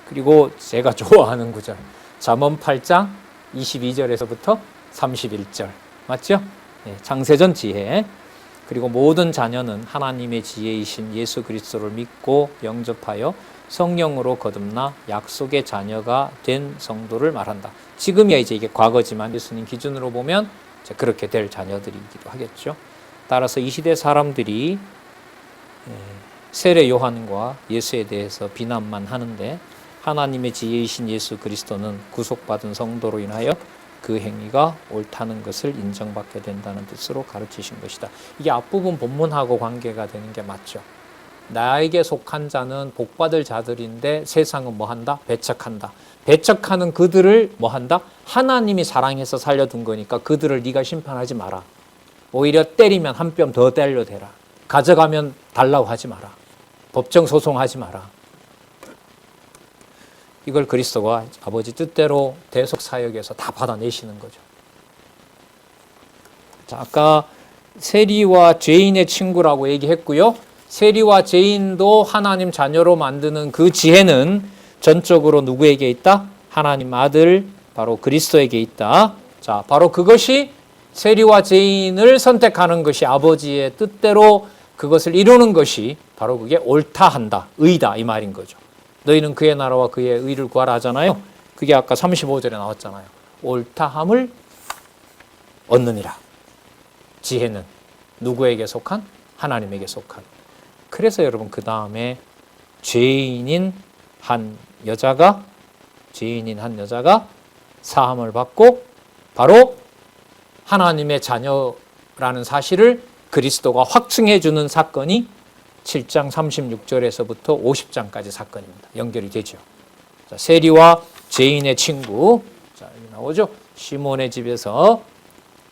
그리고 제가 좋아하는 구절, 잠언 8장 22절에서부터 31절. 맞죠? 네, 창세전 지혜. 그리고 모든 자녀는 하나님의 지혜이신 예수 그리스도를 믿고 영접하여 성령으로 거듭나 약속의 자녀가 된 성도를 말한다. 지금이야 이제 이게 과거지만 예수님 기준으로 보면 이제 그렇게 될 자녀들이기도 하겠죠. 따라서 이 시대 사람들이 세례 요한과 예수에 대해서 비난만 하는데 하나님의 지혜이신 예수 그리스도는 구속받은 성도로 인하여 그 행위가 옳다는 것을 인정받게 된다는 뜻으로 가르치신 것이다. 이게 앞부분 본문하고 관계가 되는 게 맞죠. 나에게 속한 자는 복받을 자들인데 세상은 뭐한다? 배척한다. 배척하는 그들을 뭐한다? 하나님이 사랑해서 살려둔 거니까 그들을 네가 심판하지 마라. 오히려 때리면 한 뼘 더 때려대라. 가져가면 달라고 하지 마라. 법정 소송하지 마라. 이걸 그리스도가 아버지 뜻대로 대속 사역에서 다 받아내시는 거죠. 자, 아까 세리와 죄인의 친구라고 얘기했고요. 세리와 죄인도 하나님 자녀로 만드는 그 지혜는 전적으로 누구에게 있다? 하나님 아들 바로 그리스도에게 있다. 자, 바로 그것이 세리와 죄인을 선택하는 것이 아버지의 뜻대로 그것을 이루는 것이 바로 그게 옳다 한다, 의다 이 말인 거죠. 너희는 그의 나라와 그의 의를 구하라 하잖아요. 그게 아까 35절에 나왔잖아요. 옳다함을 얻느니라. 지혜는 누구에게 속한? 하나님에게 속한. 그래서 여러분 그 다음에 죄인인 한 여자가 사함을 받고 바로 하나님의 자녀라는 사실을 그리스도가 확증해 주는 사건이 7장 36절에서부터 50장까지 사건입니다. 연결이 되죠. 자, 세리와 죄인의 친구. 자, 여기 나오죠. 시몬의 집에서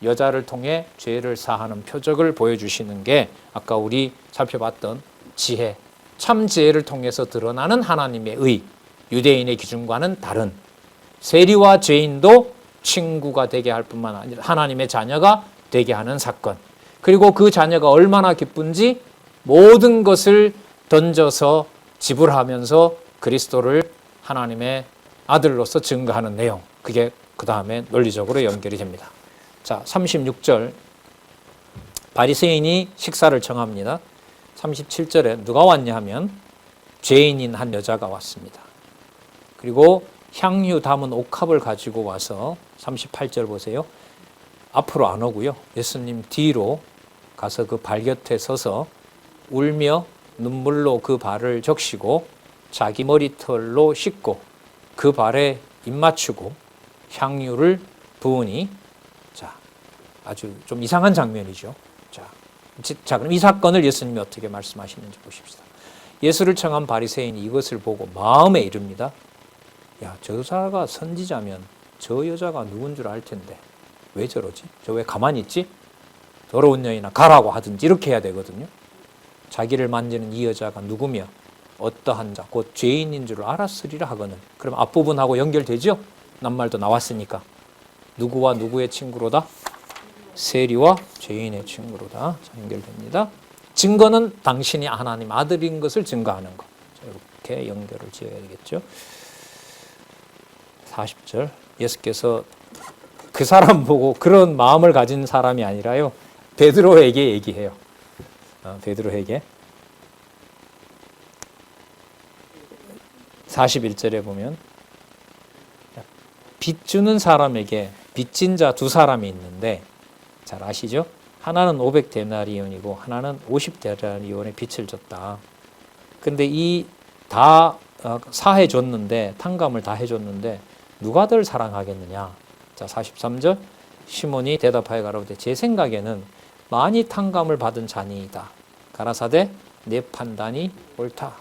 여자를 통해 죄를 사하는 표적을 보여주시는 게 아까 우리 살펴봤던 지혜, 참 지혜를 통해서 드러나는 하나님의 의, 유대인의 기준과는 다른 세리와 죄인도 친구가 되게 할 뿐만 아니라 하나님의 자녀가 되게 하는 사건. 그리고 그 자녀가 얼마나 기쁜지 모든 것을 던져서 지불하면서 그리스도를 하나님의 아들로서 증거하는 내용. 그게 그 다음에 논리적으로 연결이 됩니다. 자, 36절 바리새인이 식사를 청합니다. 37절에 누가 왔냐 하면 죄인인 한 여자가 왔습니다. 그리고 향유 담은 옥합을 가지고 와서 38절 보세요. 앞으로 안 오고요. 예수님 뒤로 가서 그 발 곁에 서서 울며 눈물로 그 발을 적시고 자기 머리털로 씻고 그 발에 입 맞추고 향유를 부으니, 자, 아주 좀 이상한 장면이죠. 자, 그럼 이 사건을 예수님이 어떻게 말씀하시는지 보십시다. 예수를 청한 바리새인이 이것을 보고 마음에 이릅니다. 야, 저 여자가 선지자면 저 여자가 누군 줄 알 텐데 왜 저러지? 저 왜 가만히 있지? 더러운 여인아 가라고 하든지 이렇게 해야 되거든요. 자기를 만지는 이 여자가 누구며 어떠한 자 곧 죄인인 줄 알았으리라 하거늘. 그럼 앞부분하고 연결되죠? 낱말도 나왔으니까. 누구와 누구의 친구로다? 세리와 죄인의 친구로다. 자, 연결됩니다. 증거는 당신이 하나님 아들인 것을 증거하는 것. 자, 이렇게 연결을 지어야 되겠죠. 40절 예수께서 그 사람 보고 그런 마음을 가진 사람이 아니라요, 베드로에게 얘기해요. 베드로에게 41절에 보면 빚 주는 사람에게 빚진 자 두 사람이 있는데 잘 아시죠? 하나는 500데나리온이고 하나는 50데나리온의 빚을 졌다. 근데 이 다 사해 줬는데, 탕감을 다 해줬는데 누가 덜 사랑하겠느냐? 자, 43절 시몬이 대답하여 가로되 제 생각에는 많이 탕감을 받은 자니이다. 가라사대 내 판단이 옳다.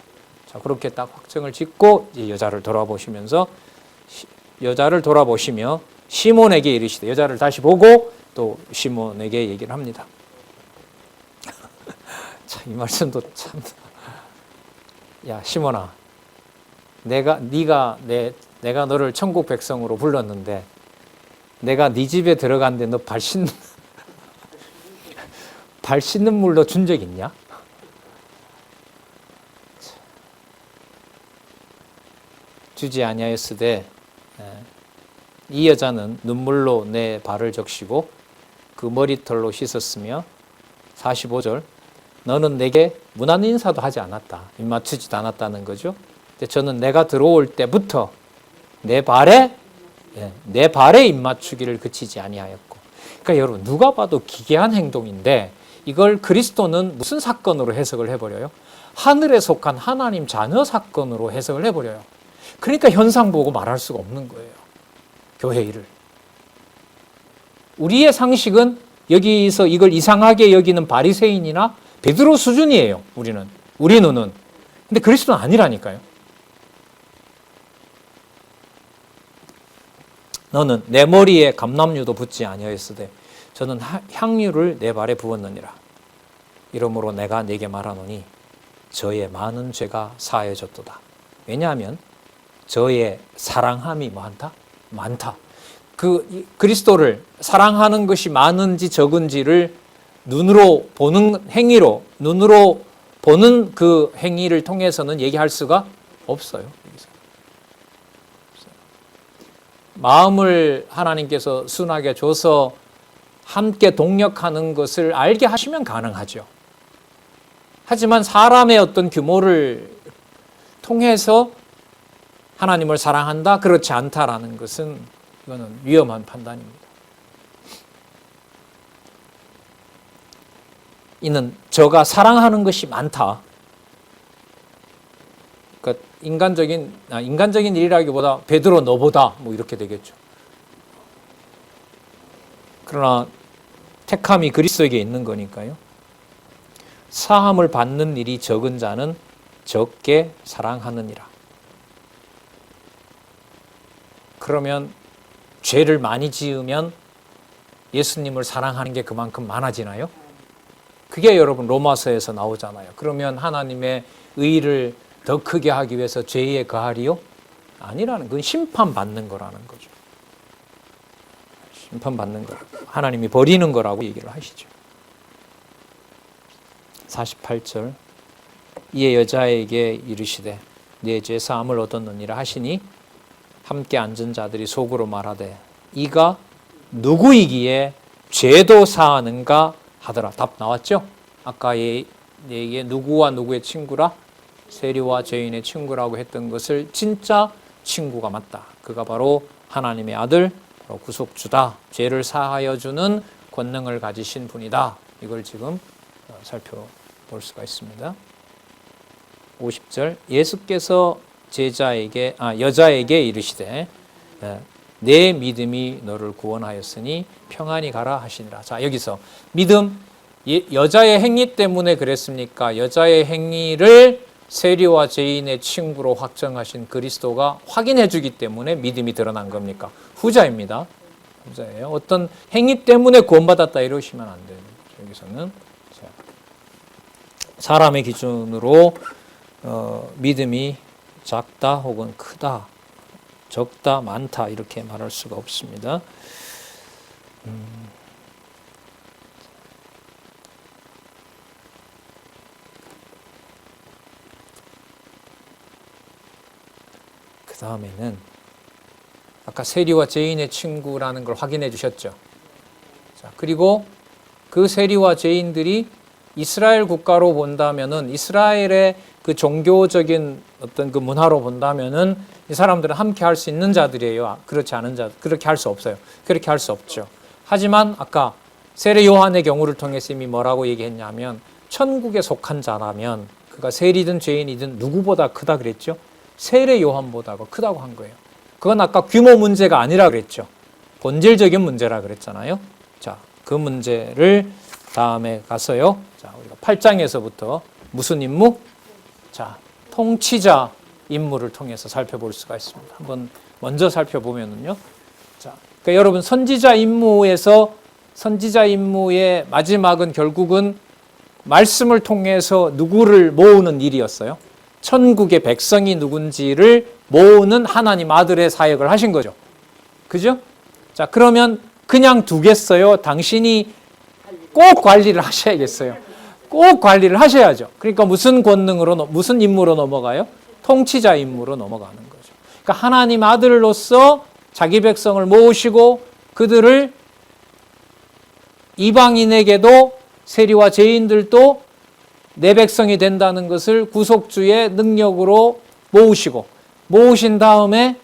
자, 그렇게 딱 확정을 짓고 여자를 돌아보시며 시몬에게 이르시되, 여자를 다시 보고 또 시몬에게 얘기를 합니다. 자, 이 말씀도 참, 야 시몬아, 내가 너를 천국 백성으로 불렀는데 내가 네 집에 들어갔는데 너 발 씻는 물로 준 적 있냐? 주지 아니하였으되 이 여자는 눈물로 내 발을 적시고 그 머리털로 씻었으며, 45절 너는 내게 문안 인사도 하지 않았다. 입 맞추지도 않았다는 거죠. 근데 저는 내가 들어올 때부터 내 발에 입 맞추기를 그치지 아니하였고. 그러니까 여러분, 누가 봐도 기괴한 행동인데 이걸 그리스도는 무슨 사건으로 해석을 해버려요? 하늘에 속한 하나님 자녀 사건으로 해석을 해버려요. 그러니까 현상 보고 말할 수가 없는 거예요. 교회 일을. 우리의 상식은 여기서 이걸 이상하게 여기는 바리새인이나 베드로 수준이에요. 우리 눈은. 근데 그리스도는 아니라니까요. 너는 내 머리에 감람유도 붓지 아니하였으되 저는 향유를 내 발에 부었느니라. 이러므로 내가 네게 말하노니 저의 많은 죄가 사하여졌도다. 왜냐하면 저의 사랑함이 많다. 그 그리스도를 사랑하는 것이 많은지 적은지를 눈으로 보는 행위로, 눈으로 보는 그 행위를 통해서는 얘기할 수가 없어요. 마음을 하나님께서 순하게 줘서 함께 동력하는 것을 알게 하시면 가능하죠. 하지만 사람의 어떤 규모를 통해서 하나님을 사랑한다, 그렇지 않다라는 것은 이거는 위험한 판단입니다. 이는 저가 사랑하는 것이 많다. 그러니까 인간적인 일이라기보다 베드로 너보다 뭐 이렇게 되겠죠. 그러나 택함이 그리스도에게 있는 거니까요. 사함을 받는 일이 적은 자는 적게 사랑하느니라. 그러면 죄를 많이 지으면 예수님을 사랑하는 게 그만큼 많아지나요? 그게 여러분 로마서에서 나오잖아요. 그러면 하나님의 의를 더 크게 하기 위해서 죄에 거하리요? 아니라는, 그건 심판받는 거라는 거죠. 심판받는 거, 하나님이 버리는 거라고 얘기를 하시죠. 48절 이에 여자에게 이르시되 내 죄 사함을 얻었느니라 하시니 함께 앉은 자들이 속으로 말하되 이가 누구이기에 죄도 사하는가 하더라. 답 나왔죠? 아까 얘기에 누구와 누구의 친구라? 세리와 죄인의 친구라고 했던 것을 진짜 친구가 맞다. 그가 바로 하나님의 아들, 바로 구속주다. 죄를 사하여 주는 권능을 가지신 분이다. 이걸 지금 살펴볼 수가 있습니다. 50절 예수께서 여자에게 이르시되 내 믿음이 너를 구원하였으니 평안히 가라 하시니라. 자, 여기서 믿음, 여자의 행위 때문에 그랬습니까? 여자의 행위를 세리와 죄인의 친구로 확정하신 그리스도가 확인해 주기 때문에 믿음이 드러난 겁니까? 후자입니다. 후자예요. 어떤 행위 때문에 구원받았다 이러시면 안 돼요. 여기서는 사람의 기준으로 믿음이 작다 혹은 크다, 적다, 많다 이렇게 말할 수가 없습니다. 그 다음에는 아까 세리와 죄인의 친구라는 걸 확인해 주셨죠. 자, 그리고 그 세리와 죄인들이 이스라엘 국가로 본다면은 이스라엘의 그 종교적인 어떤 그 문화로 본다면은 이 사람들은 함께 할 수 있는 자들이에요. 그렇지 않은 자, 그렇게 할 수 없어요. 그렇게 할 수 없죠. 하지만 아까 세례 요한의 경우를 통해서 이미 뭐라고 얘기했냐면 천국에 속한 자라면 그가 세리든 죄인이든 누구보다 크다 그랬죠. 세례 요한보다 크다고 한 거예요. 그건 아까 규모 문제가 아니라 그랬죠. 본질적인 문제라 그랬잖아요. 자, 그 문제를 다음에 가서요. 자, 우리가 8장에서부터 무슨 임무? 자, 통치자 임무를 통해서 살펴볼 수가 있습니다. 한번 먼저 살펴보면은요. 자, 그러니까 여러분 선지자 임무의 마지막은 결국은 말씀을 통해서 누구를 모으는 일이었어요. 천국의 백성이 누군지를 모으는 하나님 아들의 사역을 하신 거죠. 그죠? 자, 그러면 그냥 두겠어요? 당신이 꼭 관리를 하셔야겠어요. 꼭 관리를 하셔야죠. 그러니까 무슨 권능으로, 무슨 임무로 넘어가요? 통치자 임무로 넘어가는 거죠. 그러니까 하나님 아들로서 자기 백성을 모으시고 그들을 이방인에게도 세리와 죄인들도 내 백성이 된다는 것을 구속주의 능력으로 모으신 다음에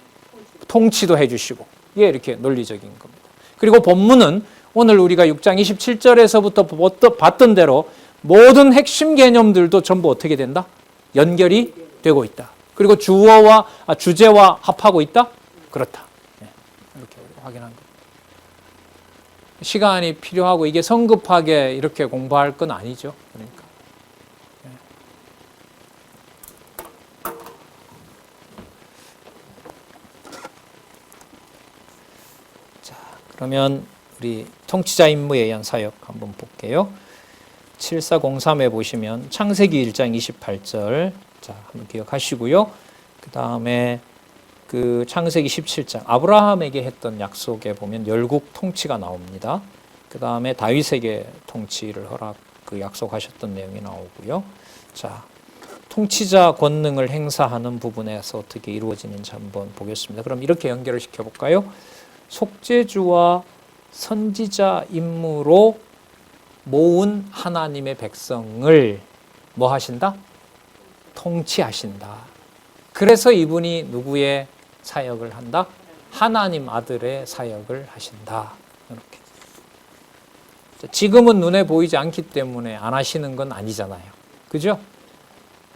통치도 해주시고, 이게 이렇게 논리적인 겁니다. 그리고 본문은 오늘 우리가 6장 27절에서부터 봤던 대로 모든 핵심 개념들도 전부 어떻게 된다? 연결이 되고 있다. 그리고 주제와 합하고 있다? 그렇다. 이렇게 확인한 겁니다. 시간이 필요하고 이게 성급하게 이렇게 공부할 건 아니죠. 그러니까. 자, 그러면 우리 통치자 임무에 의한 사역 한번 볼게요. 7403에 보시면 창세기 1장 28절 자, 한번 기억하시고요. 그 다음에 그 창세기 17장 아브라함에게 했던 약속에 보면 열국 통치가 나옵니다. 그 다음에 다윗에게 통치를 약속하셨던 내용이 나오고요. 자, 통치자 권능을 행사하는 부분에서 어떻게 이루어지는지 한번 보겠습니다. 그럼 이렇게 연결을 시켜볼까요? 속죄주와 선지자 임무로 모은 하나님의 백성을 뭐 하신다? 통치하신다. 그래서 이분이 누구의 사역을 한다? 하나님 아들의 사역을 하신다. 이렇게. 지금은 눈에 보이지 않기 때문에 안 하시는 건 아니잖아요. 그죠?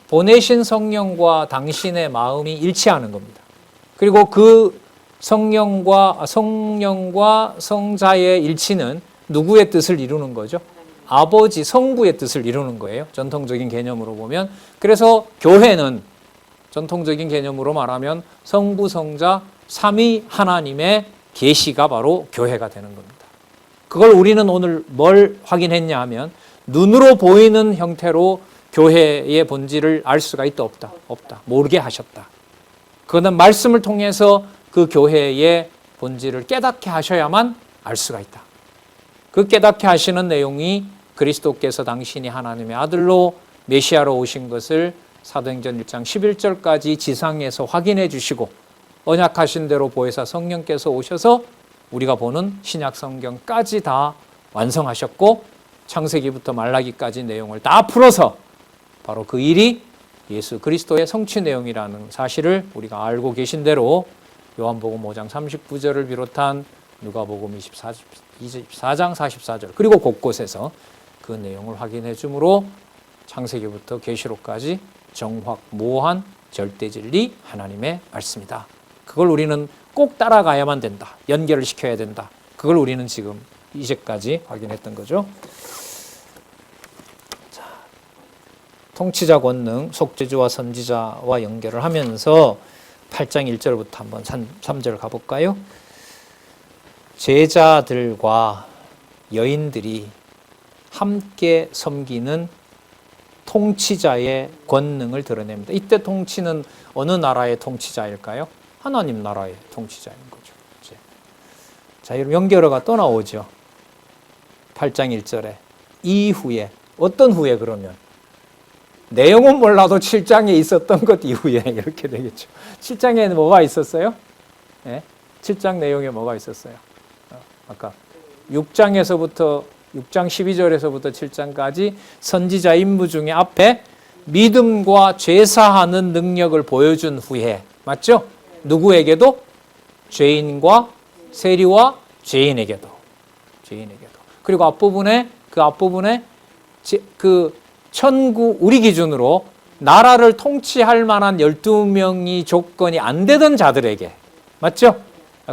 보내신 성령과 당신의 마음이 일치하는 겁니다. 그리고 그 성령과 성자의 일치는 누구의 뜻을 이루는 거죠? 아버지 성부의 뜻을 이루는 거예요. 전통적인 개념으로 보면. 그래서 교회는 전통적인 개념으로 말하면 성부, 성자, 삼위 하나님의 계시가 바로 교회가 되는 겁니다. 그걸 우리는 오늘 뭘 확인했냐 하면 눈으로 보이는 형태로 교회의 본질을 알 수가 있다 없다? 없다. 모르게 하셨다. 그거는 말씀을 통해서 그 교회의 본질을 깨닫게 하셔야만 알 수가 있다. 그 깨닫게 하시는 내용이 그리스도께서 당신이 하나님의 아들로 메시아로 오신 것을 사도행전 1장 11절까지 지상에서 확인해 주시고 언약하신 대로 보혜사 성령께서 오셔서 우리가 보는 신약 성경까지 다 완성하셨고 창세기부터 말라기까지 내용을 다 풀어서 바로 그 일이 예수 그리스도의 성취 내용이라는 사실을 우리가 알고 계신 대로 요한복음 5장 39절을 비롯한 누가복음 24장 44절 그리고 곳곳에서 그 내용을 확인해 주므로 창세기부터 계시록까지 정확무오한 절대진리 하나님의 말씀이다. 그걸 우리는 꼭 따라가야만 된다. 연결을 시켜야 된다. 그걸 우리는 지금 이제까지 확인했던 거죠. 자, 통치자 권능, 속죄주와 선지자와 연결을 하면서 8장 1절부터 한번 3절 가볼까요? 제자들과 여인들이 함께 섬기는 통치자의 권능을 드러냅니다. 이때 통치는 어느 나라의 통치자일까요? 하나님 나라의 통치자인 거죠. 자, 여러분 연결어가 또 나오죠. 8장 1절에 이후에 어떤 후에 그러면 내용은 몰라도 7장에 있었던 것 이후에 이렇게 되겠죠. 7장에 뭐가 있었어요? 네? 7장 내용에 뭐가 있었어요? 아까 6장 12절에서부터 7장까지 선지자 임무 중에 앞에 믿음과 죄사하는 능력을 보여준 후에 맞죠? 누구에게도? 죄인과 세리와 죄인에게도. 그리고 앞부분에 천국 우리 기준으로 나라를 통치할 만한 12명이 조건이 안 되던 자들에게 맞죠?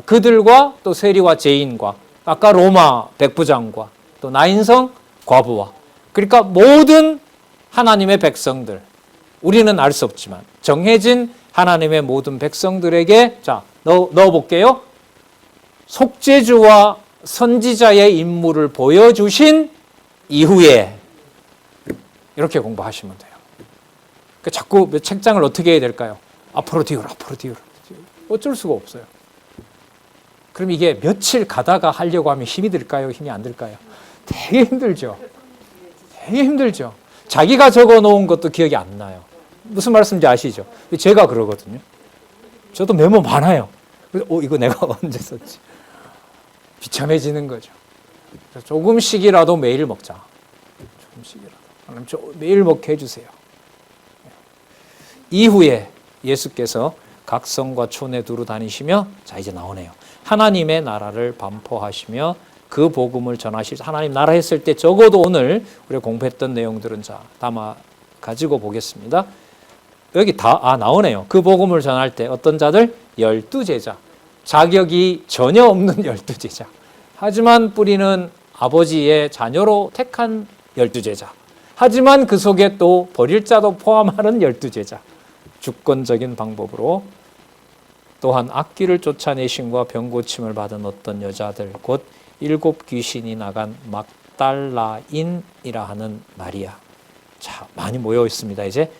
그들과 또 세리와 죄인과 아까 로마 백부장과 또 나인성 과부와 그러니까 모든 하나님의 백성들 우리는 알 수 없지만 정해진 하나님의 모든 백성들에게 자 넣어볼게요. 속죄주와 선지자의 임무를 보여주신 이후에 이렇게 공부하시면 돼요. 그러니까 자꾸 책장을 어떻게 해야 될까요? 앞으로 뒤로 어쩔 수가 없어요. 그럼 이게 며칠 가다가 하려고 하면 힘이 들까요? 힘이 안 들까요? 되게 힘들죠. 자기가 적어놓은 것도 기억이 안 나요. 무슨 말씀인지 아시죠? 제가 그러거든요. 저도 메모 많아요. 이거 내가 언제 썼지? 비참해지는 거죠. 조금씩이라도 매일 먹자. 하나님 매일 먹게 해주세요. 이후에 예수께서 각 성과 촌에 두루 다니시며 자 이제 나오네요. 하나님의 나라를 반포하시며 그 복음을 전하실 하나님 나라 했을 때 적어도 오늘 우리가 공부했던 내용들은 자 담아 가지고 보겠습니다. 여기 다 나오네요. 그 복음을 전할 때 어떤 자들? 12제자. 자격이 전혀 없는 12제자. 하지만 뿌리는 아버지의 자녀로 택한 12제자. 하지만 그 속에 또 버릴 자도 포함하는 12제자. 주권적인 방법으로 또한 악귀를 쫓아내심과 병고침을 받은 어떤 여자들 곧 7 귀신이 나간 막달라인이라 하는 마리아. 자, 많이 모여 있습니다. 이제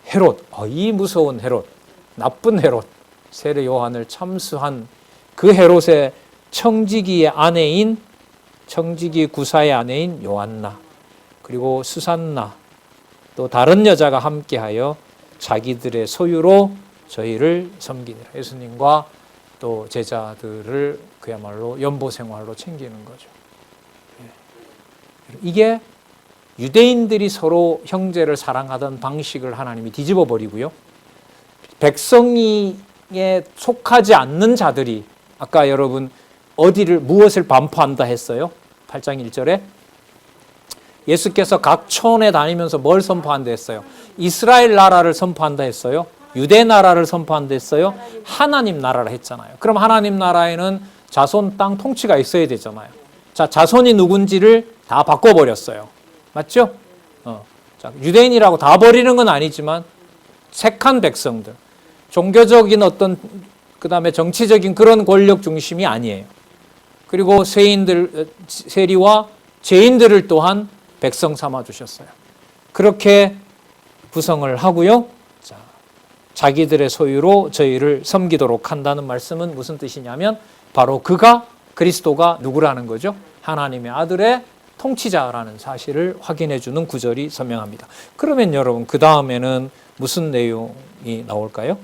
헤롯, 이 무서운 헤롯, 나쁜 헤롯, 세례 요한을 참수한 그 헤롯의 청지기 구사의 아내인 요한나, 그리고 수산나, 또 다른 여자가 함께하여 자기들의 소유로 저희를 섬기니라. 예수님과 또 제자들을 그야말로 연보 생활로 챙기는 거죠. 이게 유대인들이 서로 형제를 사랑하던 방식을 하나님이 뒤집어 버리고요. 백성에 속하지 않는 자들이 아까 여러분 무엇을 반포한다 했어요? 8장 1절에 예수께서 각 촌에 다니면서 뭘 선포한다 했어요? 이스라엘 나라를 선포한다 했어요? 유대 나라를 선포한다 했어요? 하나님 나라를 했잖아요. 그럼 하나님 나라에는 자손 땅 통치가 있어야 되잖아요. 자, 자손이 누군지를 다 바꿔버렸어요. 맞죠? 자, 유대인이라고 다 버리는 건 아니지만 색한 백성들, 종교적인 어떤 그다음에 정치적인 그런 권력 중심이 아니에요. 그리고 세리와 죄인들을 또한 백성 삼아 주셨어요. 그렇게 구성을 하고요. 자, 자기들의 소유로 저희를 섬기도록 한다는 말씀은 무슨 뜻이냐면 바로 그리스도가 누구라는 거죠? 하나님의 아들의 통치자라는 사실을 확인해 주는 구절이 선명합니다. 그러면 여러분 그 다음에는 무슨 내용이 나올까요?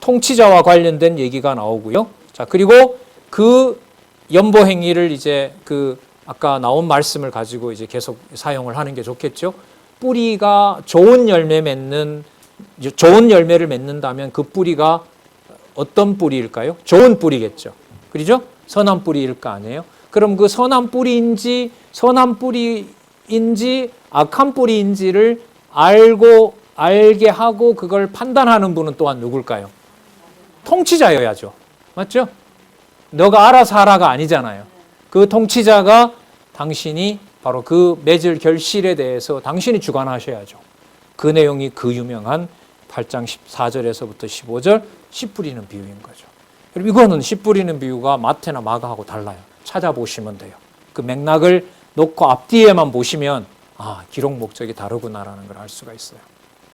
통치자와 관련된 얘기가 나오고요. 자, 그리고 그 연보 행위를 이제 그 아까 나온 말씀을 가지고 이제 계속 사용을 하는 게 좋겠죠. 뿌리가 좋은 열매를 맺는다면 그 뿌리가 어떤 뿌리일까요? 좋은 뿌리겠죠. 그렇죠? 선한 뿌리일 거 아니에요? 그럼 그 선한 뿌리인지 악한 뿌리인지를 알게 하고 그걸 판단하는 분은 또한 누굴까요? 통치자여야죠. 맞죠? 너가 알아서 하라가 아니잖아요. 그 통치자가 당신이 바로 그 맺을 결실에 대해서 당신이 주관하셔야죠. 그 내용이 그 유명한 8장 14절에서부터 15절 씨 뿌리는 비유인 거죠. 그럼 이거는 씨 뿌리는 비유가 마태나 마가하고 달라요. 찾아보시면 돼요. 그 맥락을 놓고 앞뒤에만 보시면 기록 목적이 다르구나라는 걸 알 수가 있어요.